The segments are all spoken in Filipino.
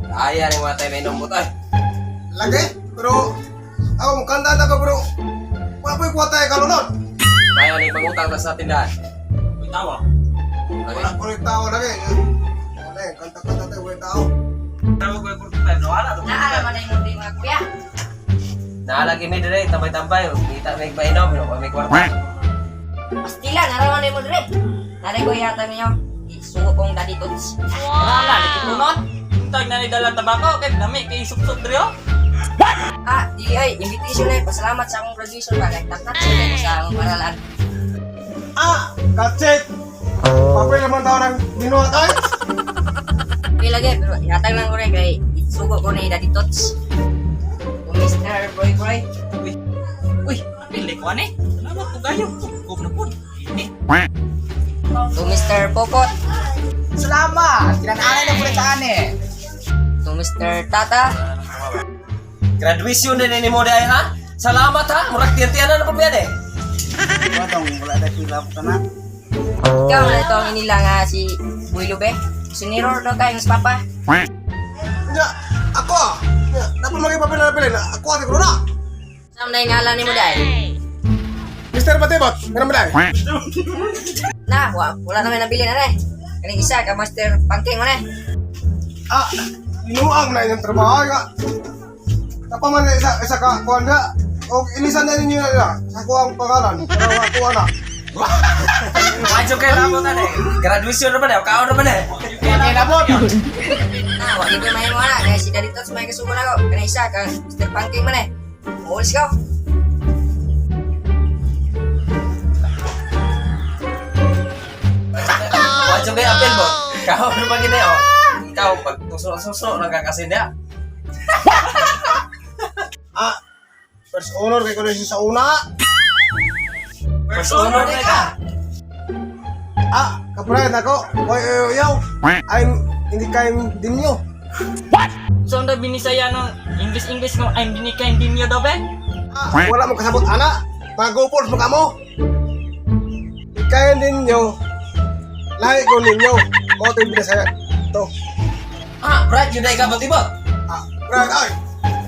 Kaya rin mga tayo may inom mo tayo. Lagi, pero ako mukanta ka bro. Wala po yung kuha tayo kalunod. Kaya rin pangutang na sa tindahan. May tawa. Wala po yung tao lagi. Wala eh, kanta-kanta tayo, wala tao. Tawa ko yung kurta tayo. Nawala to. Naalaman na yung mga kuya. Naalagi may dire, tambay-tambay. Kita may painom, may kwarta. Pastila, naraman na mo dire. Naray ko yata niyo. Isuko kong daddy toots. Wala, nagkitunod. Tag na ni dalang tabako. Kaya nami, kay isuk-suk diri oh. Di ay, invitation na pasalamat sa akong producer ba. Nagtaknak sila sa akong paralan. Katsit! Papay naman tao ng binuha tayo. Okay lagi, pero ihatag lang ko rin kay isuko ko na yung daddy toots. To Mr. Boy Boy. Uy, napili ko ani. Salamat po kayo. Huwag na po. Ini. To Mr. Popot. Salamat! Kinananay na po rin sa ane. To Mr. Tata. Graduation din ni mo dahil ha? Salamat ha, murag tiyan-tiyanan na po yan eh. Batong, wala na sila po na. Ikaw na ito ang inila nga si Boy Lube. Siniror daw tayo ng papa. Nga, ako ah. Nga, dapat maging papel na ako ate ko na. Saan na yung ngalan ni mo dahil? Mr. Batibot, ganun ba tayo? Na, wala naman nabili na rin. Kaning isa ka Master Pangking mo na. Inuang na yung trabaho nga. Dapat man isa ka, kuhan nga. O ilisan na ninyo na nila sa kuhang pangalan. Pero kuha na. Medyo kayo nabutan eh. Graduation naman eh, kaon naman eh. Kaya nabot! Na, wala ko may mo na. Kaya si Daddy Tots may kasubo na ko. Kaning isa ka Mr. Pangking mo na. Uulis ko. Medyo kayo apel mo. Kaon naman gina oh. Ikaw, pag tuso-suso, nagkakasin niya. First honor kay Kolesin sa una. First honor na ka. Kaprayan ako. Oy, yaw. Hindi kayo din nyo. So, ang binisaya ng English ng I'm dinikain din niyo daw be? Wala mo kasabot ana. Mga gopors mo kamo. Ikayan din nyo. Lahi ko ninyo. Mo ito yung binasaya. Ito. Brad, yun na ikaw batibot. Brian, ay.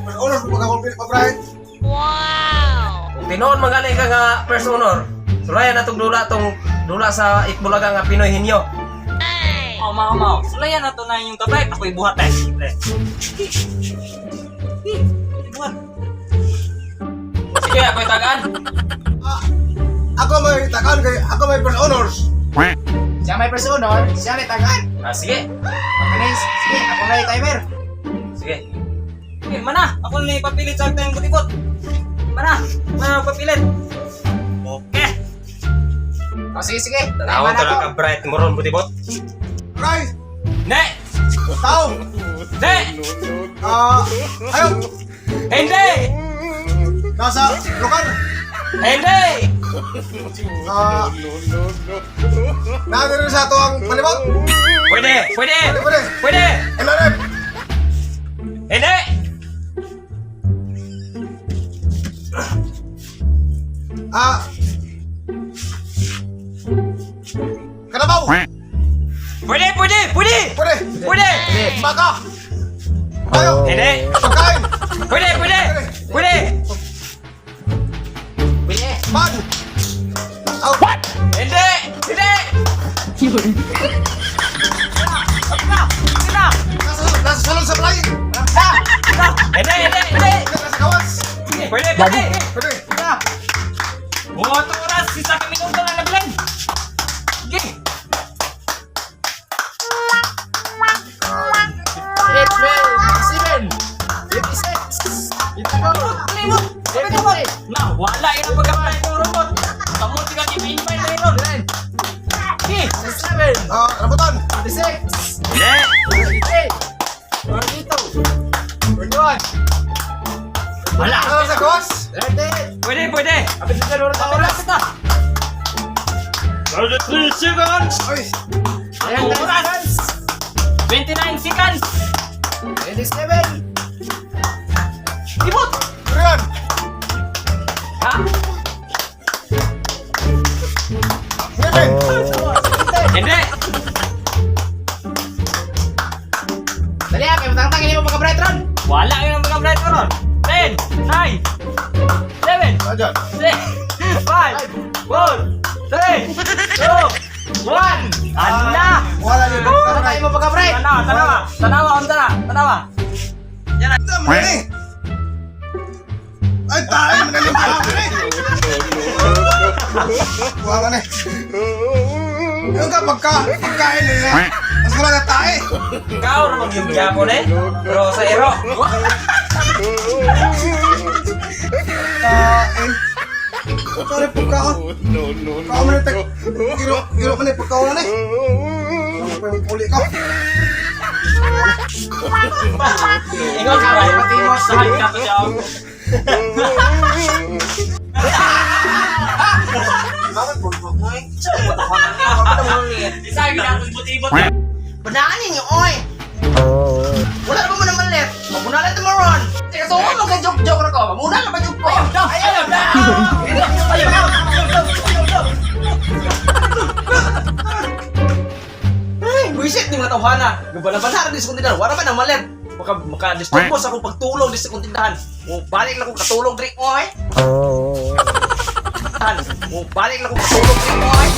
First honor mo pagkakumpil pa, Brian. Kung tinoon magaling ka nga first honor, sulayan na itong dula sa Itbulaga nga Pinoy Hinyo. Mau. Sulayan na to na yung tabay. Ako'y buhat eh. Buhat. Sige, ako'y tagaan. Ako may takan kay ako may first honors. Siya may personal, siya may tagaan. Sige. Sige, ako na yung timer. Sige. Okay, mana. Ako na ipapilit sa tayong butibot. Mana papilit. Okay. Sige. Tawag to lang ka bright moron butibot. Brian, Ne! tao. Ne! Ayaw. Hindi! Nasa lugar. Hindi! Nandito rin sa ito ang malibot. Pwede! Pwede. MRF. Hindi! Kanabaw. Pwede! Pwede. Baka. Ayaw. Hindi! Pagkain. Pwede! Ban. Aw. Hindi! Nasa salon sa play. Hindi! Nasa kawas. Pwede! Pwede. Buhat oras. Sisa kami minuto na nabilan. Sige. Limot. Na, wala yun ang pagkakalay ng robot. Kamu tinggal i-invite na yun. Sige. Rambutan. Hindi! Wala! Nasa kawas. Pwede! Oras kita. 33 seconds! Ay. Ang oras. 29 seconds. Limot. Brian. Ha? Seven. Hindi! Dali, kayo matangtangin 10, 9, 7, Ayan. 6, 5, 4, 3, 2, 1. Ala! Wala niyo. Ano tayo mo pagka-pre? Tanawa, tanawa. Ito, magaling. Ay, tayo, magaling ka. Kuha ka na eh. Yung ka, pagkain nila. Mas wala na tayo. Ikaw naman yung Japon eh. Pero sa ero. Kain. Sorry, pagkaon. Pagkaon mo na ito. Iro ka na, pagkaon na eh. Uli ka. Ikaw si Brian. Pati mo sa Sahag ka to siya. Bakit bulbog mo eh? Sahag ka to ibot-ibot. Banaan ninyo, oy! Wala naman mo naman left. Mabunalan ito mo ron. Teka, so mo mag-joke-joke na ko. Mamunalan pa joke ko. Ayaw na! Ay, buisit ni mga tawhana. Gabala-bala rin sa kuntindahan. Wala pa nang malit. Maka-disturbo sa akong pagtulong din sa kuntindahan. O, balik lang kong katulong drink mo, ay. O, balik lang kong katulong drink mo, ay.